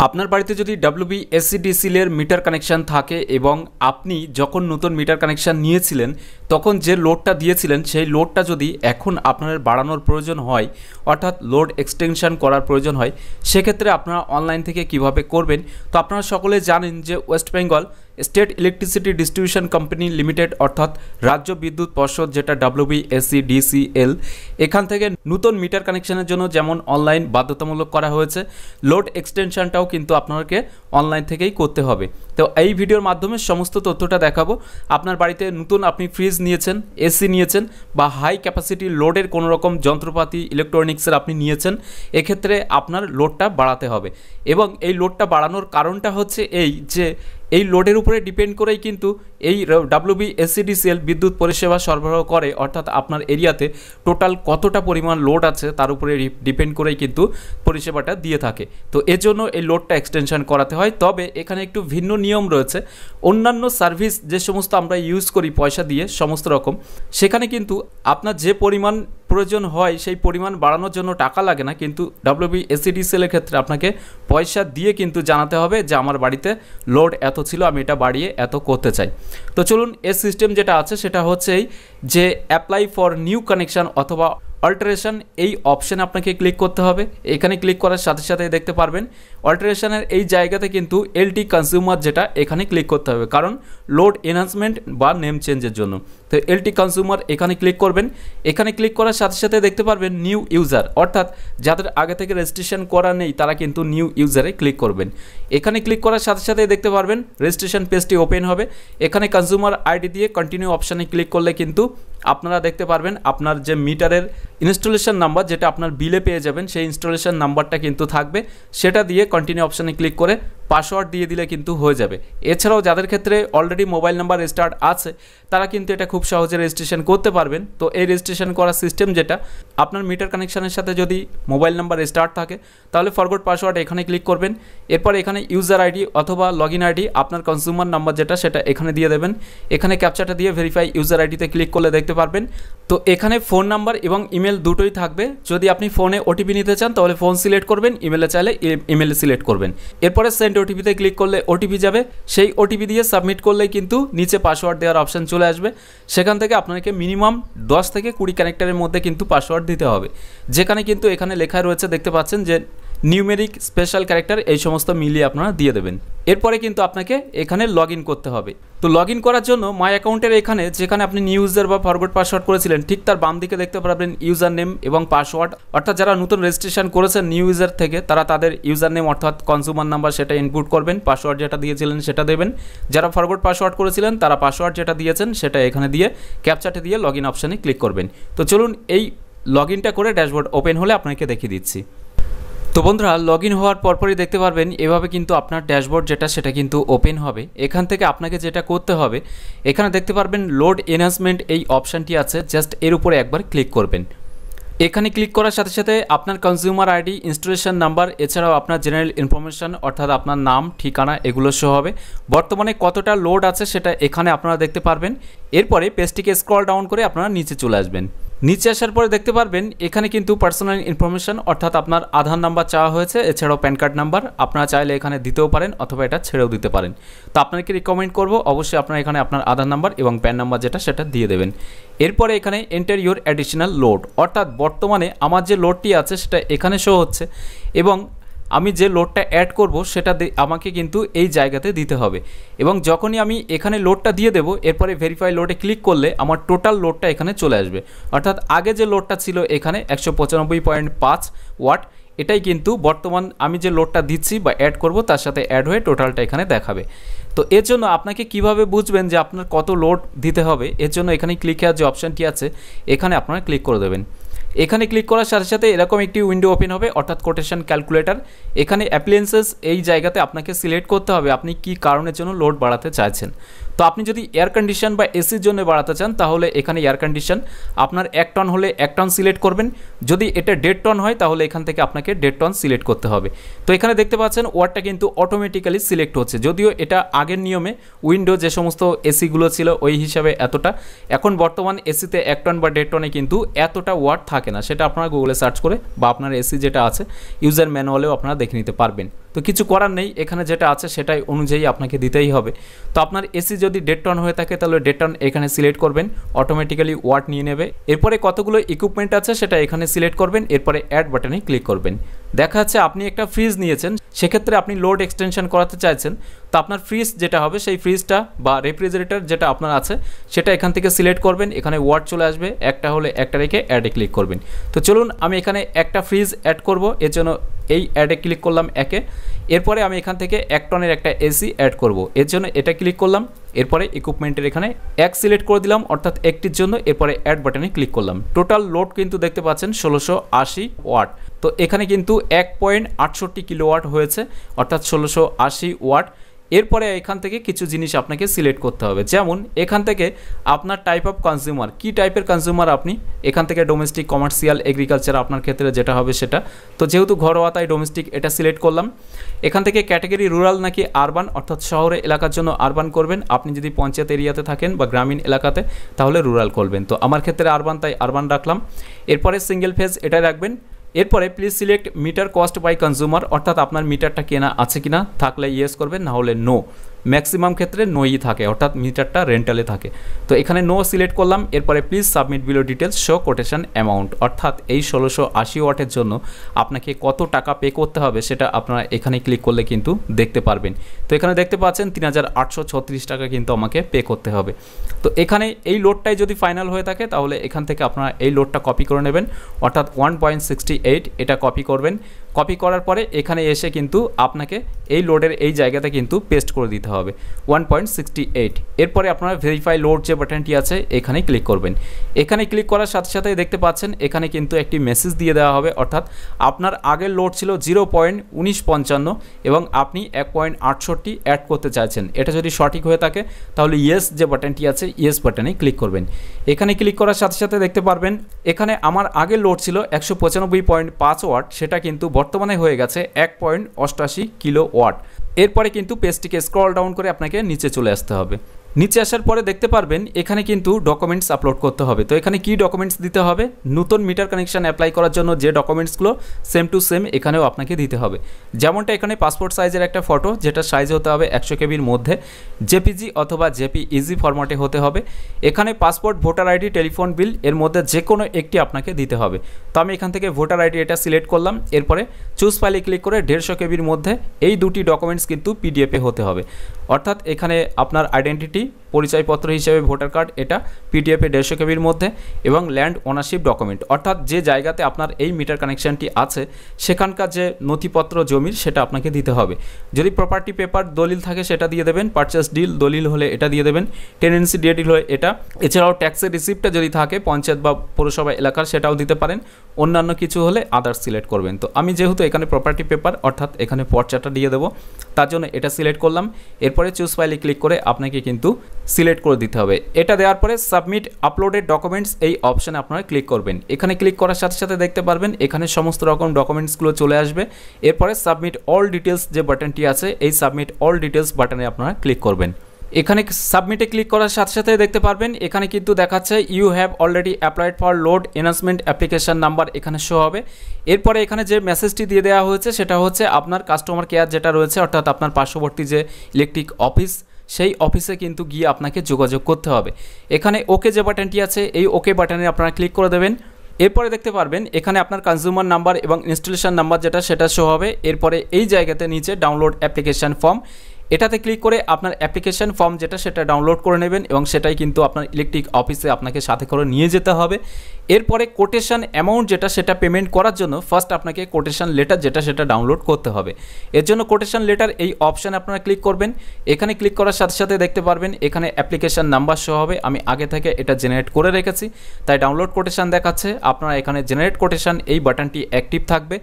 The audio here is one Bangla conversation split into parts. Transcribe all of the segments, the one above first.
আপনার বাড়িতে যদি WB/AC/DC-এর মিটার কানেকশান থাকে এবং আপনি যখন নতুন মিটার কানেকশান নিয়েছিলেন তখন যে লোডটা দিয়েছিলেন সেই লোডটা যদি এখন আপনার বাড়ানোর প্রয়োজন হয়, অর্থাৎ লোড এক্সটেনশন করার প্রয়োজন হয়, সেক্ষেত্রে আপনারা অনলাইন থেকে কিভাবে করবেন। তো আপনারা সকলে জানেন যে West Bengal state electricity distribution company limited অর্থাৎ রাজ্য বিদ্যুৎ পর্ষদ যেটা WB/AC/DC-L, এখান থেকে নতুন মিটার কানেকশানের জন্য যেমন অনলাইন বাধ্যতামূলক করা হয়েছে, লোড এক্সটেনশনটাও কিন্তু আপনাকে অনলাইন থেকেই করতে হবে। তো এই ভিডিওর মাধ্যমে সমস্ত তথ্যটা দেখাবো। আপনার বাড়িতে নতুন আপনি ফ্রিজ নিয়েছেন, এসি নিয়েছেন বা হাই ক্যাপাসিটি লোডের কোনো রকম যন্ত্রপাতি ইলেকট্রনিক্সের আপনি নিয়েছেন, এক্ষেত্রে আপনার লোডটা বাড়াতে হবে। এবং এই লোডটা বাড়ানোর কারণটা হচ্ছে এই যে এই লোডের উপরে ডিপেন্ড করেই কিন্তু এই WB/AC/DC-L বিদ্যুৎ পরিষেবা সরবরাহ করে, অর্থাৎ আপনার এরিয়াতে টোটাল কতটা পরিমাণ লোড আছে তার উপরে ডিপেন্ড করেই কিন্তু পরিষেবাটা দিয়ে থাকে। তো এজন্য এই লোডটা এক্সটেনশন করাতে হয়। তবে এখানে একটু ভিন্ন নিয়ম রয়েছে। অন্যান্য সার্ভিস যে সমস্ত আমরা ইউজ করি পয়সা দিয়ে সমস্ত রকম, সেখানে কিন্তু আপনার যে পরিমাণ প্রয়োজন হয় সেই পরিমাণ বাড়ানোর জন্য টাকা লাগে না, কিন্তু WB/AC/DC-L-এর ক্ষেত্রে আপনাকে পয়সা দিয়ে কিন্তু জানাতে হবে যে আমার বাড়িতে লোড এত ছিল, আমি এটা বাড়িয়ে এত করতে চাই। তো চলুন, এর সিস্টেম যেটা আছে সেটা হচ্ছে যে অ্যাপ্লাই ফর নিউ কানেকশান অথবা অল্টারেশন, এই অপশানে আপনাকে ক্লিক করতে হবে। এখানে ক্লিক করার সাথে সাথে দেখতে পারবেন অল্টারেশনের এই জায়গাতে কিন্তু LT কনজিউমার যেটা, এখানে ক্লিক করতে হবে, কারণ লোড এনহান্সমেন্ট বা নেম চেঞ্জের জন্য। তো LT কনজিউমার এখানে ক্লিক করবেন। এখানে ক্লিক করার সাথে সাথে দেখতে পারবেন নিউ ইউজার, অর্থাৎ যাদের আগে থেকে রেজিস্ট্রেশন করা নেই তারা কিন্তু নিউ ইউজারে ক্লিক করবেন। এখানে ক্লিক করার সাথে সাথে দেখতে পারবেন রেজিস্ট্রেশন পেজটি ওপেন হবে। এখানে কনজিউমার আইডি দিয়ে কন্টিনিউ অপশানে ক্লিক করলে কিন্তু আপনারা দেখতে পারবেন আপনার যে মিটারের ইনস্টলেশন নাম্বার যেটা আপনার বিলে পেয়ে যাবেন, সেই ইনস্টলেশন নাম্বারটা কিন্তু থাকবে। সেটা দিয়ে কন্টিনিউ অপশানে ক্লিক করে পাসওয়ার্ড দিয়ে দিলে কিন্তু হয়ে যাবে। এছাড়াও যাদের ক্ষেত্রে অলরেডি মোবাইল নাম্বার রেজিস্টার্ড আছে তারা কিন্তু এটা খুব সহজে রেজিস্ট্রেশন করতে পারবেন। তো এই রেজিস্ট্রেশন করার সিস্টেম যেটা, আপনার মিটার কানেকশানের সাথে যদি মোবাইল নাম্বার রেজিস্টার্ড থাকে তাহলে ফরগট পাসওয়ার্ড এখানে ক্লিক করবেন। এরপর এখানে ইউজার আইডি অথবা লগ ইন আইডি, আপনার কনজিউমার নাম্বার যেটা সেটা এখানে দিয়ে দেবেন। এখানে ক্যাপচাটা দিয়ে ভেরিফাই ইউজার আইডিতে ক্লিক করলে দেখতে পারবেন। তো এখানে ফোন নাম্বার এবং ইমেল দুটোই থাকবে। যদি আপনি ফোনে ওটিপি নিতে চান তাহলে ফোন সিলেক্ট করবেন, ইমেলে চাইলে ইমেল সিলেক্ট করবেন। এরপরে সেন্ড ওটিপিতে ক্লিক করলে ওটিপি যাবে, সেই ওটিপি দিয়ে সাবমিট করলেই কিন্তু নিচে পাসওয়ার্ড দেওয়ার অপশান চলে আসবে। সেখান থেকে আপনাকে মিনিমাম 10 থেকে 20 ক্যারেক্টারের মধ্যে কিন্তু পাসওয়ার্ড দিতে হবে, যেখানে কিন্তু এখানে লেখা রয়েছে দেখতে পাচ্ছেন যে নিউমেরিক, স্পেশাল ক্যারেক্টার, এই সমস্ত মিলিয়ে আপনারা দিয়ে দেবেন। এরপরে কিন্তু আপনাকে এখানে লগ ইন করতে হবে। তো লগ ইন করার জন্য মাই অ্যাকাউন্টের এখানে যেখানে আপনি নিউ ইউজার বা ফরগট পাসওয়ার্ড করেছিলেন ঠিক তার বাম দিকে দেখতে পারবেন ইউজার নেম এবং পাসওয়ার্ড, অর্থাৎ যারা নতুন রেজিস্ট্রেশন করেছেন নিউ ইউজার থেকে তারা তাদের ইউজার নেম অর্থাৎ কনজিউমার নাম্বার সেটা ইনপুট করবেন, পাসওয়ার্ড যেটা দিয়েছিলেন সেটা দেবেন। যারা ফরগট পাসওয়ার্ড করেছিলেন তারা পাসওয়ার্ড যেটা দিয়েছেন সেটা এখানে দিয়ে ক্যাপচাটা দিয়ে লগ ইন অপশানে ক্লিক করবেন। তো চলুন, এই লগ ইনটা করে ড্যাশবোর্ড ওপেন হলে আপনাকে দেখিয়ে দিচ্ছি। তো বন্ধুরা, লগ ইন হওয়ার পরপরই দেখতে পারবেন এভাবে কিন্তু আপনার ড্যাশবোর্ড যেটা সেটা কিন্তু ওপেন হবে। এখান থেকে আপনাকে যেটা করতে হবে, এখানে দেখতে পারবেন লোড এনহান্সমেন্ট এই অপশানটি আছে, জাস্ট এর উপরে একবার ক্লিক করবেন। এখানে ক্লিক করার সাথে সাথে আপনার কনজিউমার আইডি, ইনস্টলেশন নাম্বার, এছাড়াও আপনার জেনারেল ইনফরমেশন অর্থাৎ আপনার নাম, ঠিকানা এগুলো শো হবে। বর্তমানে কতটা লোড আছে সেটা এখানে আপনারা দেখতে পারবেন। এরপরে পেজটিকে স্ক্রল ডাউন করে আপনারা নিচে চলে আসবেন। নিচে আসার পরে দেখতে পারবেন এখানে কিন্তু পার্সোনাল ইনফরমেশন অর্থাৎ আপনার আধার নাম্বার চাওয়া হয়েছে, এছাড়াও প্যান কার্ড নাম্বার আপনারা চাইলে এখানে দিতেও পারেন অথবা এটা ছেড়েও দিতে পারেন। তো আপনাকে রিকমেন্ড করব অবশ্যই আপনারা এখানে আপনার আধার নাম্বার এবং প্যান নাম্বার যেটা সেটা দিয়ে দেবেন। এরপরে এখানে এন্টার ইউর অ্যাডিশনাল লোড, অর্থাৎ বর্তমানে আমার যে লোডটি আছে সেটা এখানে শো হচ্ছে এবং আমি যে লোডটা অ্যাড করব সেটা আমাকে কিন্তু এই জায়গাতে দিতে হবে। এবং যখনই আমি এখানে লোডটা দিয়ে দেবো এরপরে ভেরিফাই লোডে ক্লিক করলে আমার টোটাল লোডটা এখানে চলে আসবে। অর্থাৎ আগে যে লোডটা ছিল এখানে 195.5 ওয়াট, এটাই কিন্তু বর্তমান আমি যে লোডটা দিচ্ছি বা অ্যাড করব তার সাথে অ্যাড হয়ে টোটালটা এখানে দেখাবে। তো এর জন্য আপনাকে কিভাবে বুঝবেন যে আপনার কত লোড দিতে হবে, এর জন্য এখানে ক্লিক হেয়ার যে অপশানটি আছে এখানে আপনারা ক্লিক করে দেবেন। এখানে ক্লিক করার সাথে সাথে এরকম একটি উইন্ডো ওপেন হবে, অর্থাৎ কোটেশন ক্যালকুলেটর। এখানে অ্যাপ্লিয়েন্সেস এই জায়গাতে আপনাকে সিলেক্ট করতে হবে আপনি কি কারণের জন্য লোড বাড়াতে চাইছেন। তো আপনি যদি এয়ার কন্ডিশন বা এসির জন্য বাড়াতে চান তাহলে এখানে এয়ার কন্ডিশন আপনার 1 টন হলে 1 টন সিলেক্ট করবেন, যদি এটা 1.5 টন হয় তাহলে এখান থেকে আপনাকে 1.5 টন সিলেক্ট করতে হবে। তো এখানে দেখতে পাচ্ছেন ওয়াটটা কিন্তু অটোমেটিক্যালি সিলেক্ট হচ্ছে, যদিও এটা আগের নিয়মে উইন্ডো যে সমস্ত এসিগুলো ছিল ওই হিসাবে এতটা, এখন বর্তমান এসিতে 1 টন বা 1.5 টনে কিন্তু এতটা ওয়াট থাকে না, সেটা আপনারা গুগলে সার্চ করে বা আপনার এসি যেটা আছে ইউজার ম্যানুয়ালেও আপনারা দেখে নিতে পারবেন। তো তো কিছু করার নেই, এখানে যেটা আছে সেটাই অনুযায়ী আপনাকে দিতেই হবে। তো আপনার এসি যদি 1.5 টন হয়ে থাকে তাহলে 1.5 টন এখানে সিলেক্ট করবেন, অটোমেটিক্যালি ওয়াট নিয়ে নেবে। এরপরে কতগুলো ইকুইপমেন্ট আছে সেটা এখানে সিলেক্ট করবেন, এরপরে অ্যাড বাটনে ক্লিক করবেন। দেখা যাচ্ছে আপনি একটা ফ্রিজ নিয়েছেন, সেক্ষেত্রে আপনি লোড এক্সটেনশন করাতে চাইছেন, তো আপনার ফ্রিজ যেটা হবে সেই ফ্রিজটা বা রেফ্রিজারেটর যেটা আপনার আছে সেটা এখান থেকে সিলেক্ট করবেন, এখানে ওয়াট চলে আসবে, একটা হলে একটা রেখে অ্যাডে ক্লিক করবেন। তো চলুন আমি এখানে একটা ফ্রিজ অ্যাড করব, এর জন্য এই অ্যাডে ক্লিক করলাম একে। এরপরে আমি এখান থেকে 1 টনের একটা এসি অ্যাড করব, এর জন্য এটা ক্লিক করলাম। এরপরে ইকুইপমেন্টের এখানে 1 সিলেক্ট করে দিলাম, অর্থাৎ একটির জন্য। এরপরে অ্যাড বাটনে ক্লিক করলাম। টোটাল লোড কিন্তু দেখতে পাচ্ছেন 1680 ওয়াট। তো এখানে কিন্তু 1.68 কিলোওয়াট হয়েছে, অর্থাৎ 1680 ওয়াট। এরপরে এখান থেকে কিছু জিনিস আপনাকে সিলেক্ট করতে হবে, যেমন এখান থেকে আপনার টাইপ অফ কনজিউমার, কি টাইপের কনজিউমার আপনি, এখান থেকে ডোমেস্টিক, কমার্শিয়াল, এগ্রিকালচার আপনার ক্ষেত্রে যেটা হবে সেটা। তো যেহেতু ঘরোয়া তাই ডোমেস্টিক এটা সিলেক্ট করলাম। এখান থেকে ক্যাটাগরি রুরাল নাকি আরবান, অর্থাৎ শহরে এলাকার জন্য আরবান করবেন, আপনি যদি পঞ্চায়েত এরিয়াতে থাকেন বা গ্রামীণ এলাকাতে তাহলে রুরাল করবেন। তো আমার ক্ষেত্রে আরবান, তাই আরবান রাখলাম। এরপরে সিঙ্গেল ফেজ এটা রাখবেন। এরপরে please select meter cost by consumer, অর্থাৎ আপনার মিটারটা কেনা আছে কিনা, থাকলে ইয়েস করবেন, না হলে নো। ম্যাক্সিমাম ক্ষেত্রে নোই থাকে, অর্থাৎ মিটারটা রেন্টালে থাকে। তো এখানে নো সিলেক্ট করলাম। এরপরে please submit below details show quotation amount, অর্থাৎ এই 1680 ওয়াটের জন্য আপনাকে কত টাকা পে করতে হবে সেটা আপনারা এখানে ক্লিক করলে কিন্তু দেখতে পারবেন। তো এখানে দেখতে পাচ্ছেন 3836 টাকা কিন্তু আমাকে পে করতে হবে। তো এখানে এই লোডটাই যদি ফাইনাল হয়ে থাকে তাহলে এখান থেকে আপনারা এই লোডটা কপি করে নেবেন, অর্থাৎ 1.68 এটা কপি করবেন। কপি করার পরে এখানে এসে কিন্তু আপনাকে এই লোডের এই জায়গাতে কিন্তু পেস্ট করে দিতে হবে 1.68। এরপরে আপনারা ভেরিফাই লোড যে বাটনটি আছে এখানে ক্লিক করবেন। এখানে ক্লিক করার সাথে সাথে দেখতে পাচ্ছেন এখানে কিন্তু একটি মেসেজ দিয়ে দেওয়া হবে, অর্থাৎ আপনার আগের লোড ছিল 0.1955 এবং আপনি 1.68 অ্যাড করতে চাইছেন। এটা যদি সঠিক হয়ে থাকে তাহলে ইয়েস যে বাটনটি আছে ইয়েস বাটনে ক্লিক করবেন। এখানে ক্লিক করার সাথে সাথে দেখতে পারবেন এখানে আমার আগের লোড ছিল 195.5 ওয়াট, সেটা কিন্তু বর্তমানে হয়ে গেছে 1.88 কিলো ওয়াট। এরপরে কিন্তু পেজটিকে স্ক্রল ডাউন করে আপনাকে নিচে চলে আসতে হবে। নিচে আসার পরে দেখতে পারবেন এখানে কিন্তু ডকুমেন্টস আপলোড করতে হবে। তো এখানে কি ডকুমেন্টস দিতে হবে, নতুন মিটার কানেকশন অ্যাপ্লাই করার জন্য যে ডকুমেন্টসগুলো সেম টু সেম এখানেও আপনাকে দিতে হবে। যেমনটা এখানে পাসপোর্ট সাইজের একটা ফটো, যেটা সাইজ হতে হবে 100 কেবির মধ্যে, জেপিজি অথবা জেপিইজি ফরম্যাটে হতে হবে। এখানে passport, voter ID, telephone bill এর মধ্যে যে কোনো একটি আপনাকে দিতে হবে। তো আমি এখান থেকে ভোটার আইডি এটা সিলেক্ট করলাম। এরপরে চুজ ফাইলে ক্লিক করে 150 কেবির মধ্যে এই দুটি ডকুমেন্টস কিন্তু পিডিএফে হতে হবে, অর্থাৎ এখানে আপনার আইডেন্টিটি, পরিচয়পত্র হিসেবে ভোটার কার্ড, এটা পিডিএফে 150 কেবির মধ্যে, এবং ল্যান্ড ওনারশিপ ডকুমেন্ট, অর্থাৎ যে জায়গাতে আপনার এই মিটার কানেকশনটি আছে সেখানকার যে নথিপত্র জমির সেটা আপনাকে দিতে হবে। যদি প্রপার্টি পেপার দলিল থাকে সেটা দিয়ে দেবেন, পারচেস ডিল দলিল হলে এটা দিয়ে দেবেন, টেনেন্সি ডিড হলে এটা। এছাড়াও ট্যাক্সের রিসিপ্টটা যদি থাকে পঞ্চায়েত বা পৌরসভা এলাকার সেটাও দিতে পারেন, অন্যান্য কিছু হলে আদার্স সিলেক্ট করবেন। তো আমি যেহেতু এখানে প্রপার্টি পেপার অর্থাৎ এখানে পর্চাটা দিয়ে দেবো, তার জন্য এটা সিলেক্ট করলাম। এরপরে চুজ ফাইলে ক্লিক করে আপনাকে কিন্তু সিলেক্ট করে দিতে হবে। এটা দেওয়ার পরে সাবমিট আপলোডেড ডকুমেন্টস এই অপশানে আপনারা ক্লিক করবেন। এখানে ক্লিক করার সাথে সাথে দেখতে পারবেন এখানে সমস্ত রকম ডকুমেন্টসগুলো চলে আসবে। এরপরে সাবমিট অল ডিটেলস যে বাটনটি আছে এই সাবমিট অল ডিটেলস বাটনে আপনারা ক্লিক করবেন। এখানে সাবমিটে ক্লিক করার সাথে সাথে দেখতে পারবেন এখানে কিন্তু দেখাচ্ছে you have already applied for load enhancement application number এখানে শো হবে। এরপরে এখানে যে মেসেজটি দিয়ে দেওয়া হয়েছে সেটা হচ্ছে আপনার কাস্টমার কেয়ার যেটা রয়েছে, অর্থাৎ আপনার পার্শ্ববর্তী যে ইলেকট্রিক অফিস সেই অফিসে কিন্তু গিয়ে আপনাকে যোগাযোগ করতে হবে। এখানে ওকে যে বাটনটি আছে এই ওকে বাটনে আপনারা ক্লিক করে দেবেন। এরপরে দেখতে পারবেন এখানে আপনার কনজিউমার নাম্বার এবং ইনস্টলেশন নাম্বার যেটা সেটা শো হবে। এরপরে এই জায়গাতে নিচে ডাউনলোড অ্যাপ্লিকেশন ফর্ম, এটাতে ক্লিক করে আপনার অ্যাপ্লিকেশন ফর্ম যেটা সেটা ডাউনলোড করে নেবেন এবং সেটাই কিন্তু আপনার ইলেকট্রিক অফিসে আপনাকে সাথে করে নিয়ে যেতে হবে। এরপরে কোটেশন অ্যামাউন্ট যেটা সেটা পেমেন্ট করার জন্য ফার্স্ট আপনাকে কোটেশন লেটার যেটা সেটা ডাউনলোড করতে হবে। এর জন্য কোটেশন লেটার এই অপশানে আপনারা ক্লিক করবেন। এখানে ক্লিক করার সাথে সাথে দেখতে পারবেন এখানে অ্যাপ্লিকেশন নাম্বার শো হবে। আমি আগে থেকে এটা জেনারেট করে রেখেছি তাই ডাউনলোড কোটেশন দেখাচ্ছে। আপনারা এখানে জেনারেট কোটেশন এই বাটনটি অ্যাক্টিভ থাকবে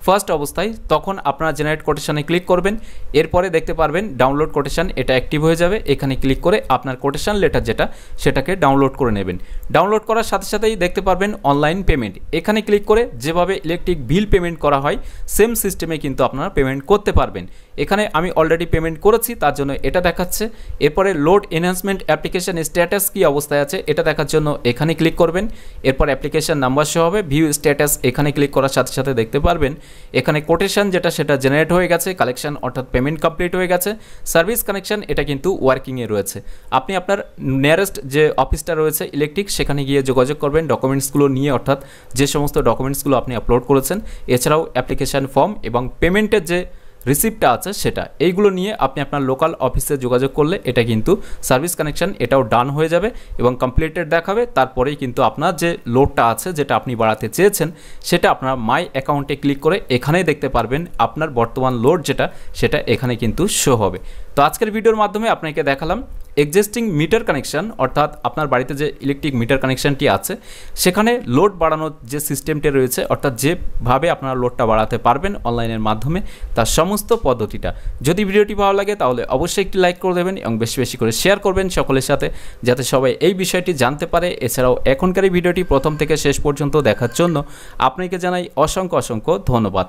ফার্স্ট অবস্থায়, তখন আপনারা জেনারেট কোটেশনে ক্লিক করবেন। এরপরে দেখতে পারবেন ডাউনলোড কোটেশন এটা অ্যাক্টিভ হয়ে যাবে। এখানে ক্লিক করে আপনার কোটেশন লেটার যেটা সেটাকে ডাউনলোড করে নেবেন। ডাউনলোড করার সাথে সাথেই দেখতে পারবেন অনলাইন পেমেন্ট, এখানে ক্লিক করে যেভাবে ইলেকট্রিক বিল পেমেন্ট করা হয় সেম সিস্টেমে কিন্তু আপনারা পেমেন্ট করতে পারবেন। এখানে আমি অলরেডি পেমেন্ট করেছি, তার জন্য এটা দেখাচ্ছে। এরপরে লোড এনহ্যান্সমেন্ট অ্যাপ্লিকেশন স্ট্যাটাস কী অবস্থায় আছে এটা দেখার জন্য এখানে ক্লিক করবেন। এরপর অ্যাপ্লিকেশন নাম্বার শো হবে, ভিউ স্ট্যাটাস এখানে ক্লিক করার সাথে সাথে দেখতে পারবেন এখানে কোটেশন যেটা সেটা জেনারেট হয়ে গেছে, কালেকশন অর্থাৎ পেমেন্ট কমপ্লিট হয়ে গেছে, সার্ভিস কানেকশন এটা কিন্তু ওয়ার্কিংয়ে রয়েছে। আপনি আপনার নিয়ারেস্ট যে অফিসটা রয়েছে ইলেকট্রিক সেখানে গিয়ে যোগাযোগ করবেন ডকুমেন্টসগুলো নিয়ে, অর্থাৎ যে সমস্ত ডকুমেন্টসগুলো আপনি আপলোড করেছেন, এছাড়াও অ্যাপ্লিকেশন ফর্ম এবং পেমেন্টের যে রিসিপ্টটা আছে সেটা, এইগুলো নিয়ে আপনি আপনার লোকাল অফিসে যোগাযোগ করলে এটা কিন্তু সার্ভিস কানেকশন এটাও ডান হয়ে যাবে এবং কমপ্লিটেড দেখাবে। তারপরেই কিন্তু আপনার যে লোডটা আছে যেটা আপনি বাড়াতে চেয়েছেন সেটা আপনার মাই অ্যাকাউন্টে ক্লিক করে এখানেই দেখতে পারবেন আপনার বর্তমান লোড যেটা সেটা এখানে কিন্তু শো হবে। তো আজকের ভিডিওর মাধ্যমে আপনাকে দেখালাম এক্সিস্টিং মিটার কানেকশন, অর্থাৎ আপনার বাড়িতে যে ইলেকট্রিক মিটার কানেকশনটি আছে সেখানে লোড বাড়ানোর যে সিস্টেমটি রয়েছে, অর্থাৎ যেভাবে আপনারা লোডটা বাড়াতে পারবেন অনলাইনের মাধ্যমে তার সমস্ত পদ্ধতিটা। যদি ভিডিওটি ভালো লাগে তাহলে অবশ্যই একটি লাইক করে দেবেন এবং বেশি বেশি করে শেয়ার করবেন সকলের সাথে, যাতে সবাই এই বিষয়টি জানতে পারে। এছাড়াও এখনকার এই ভিডিওটি প্রথম থেকে শেষ পর্যন্ত দেখার জন্য আপনাকে জানাই অসংখ্য অসংখ্য ধন্যবাদ।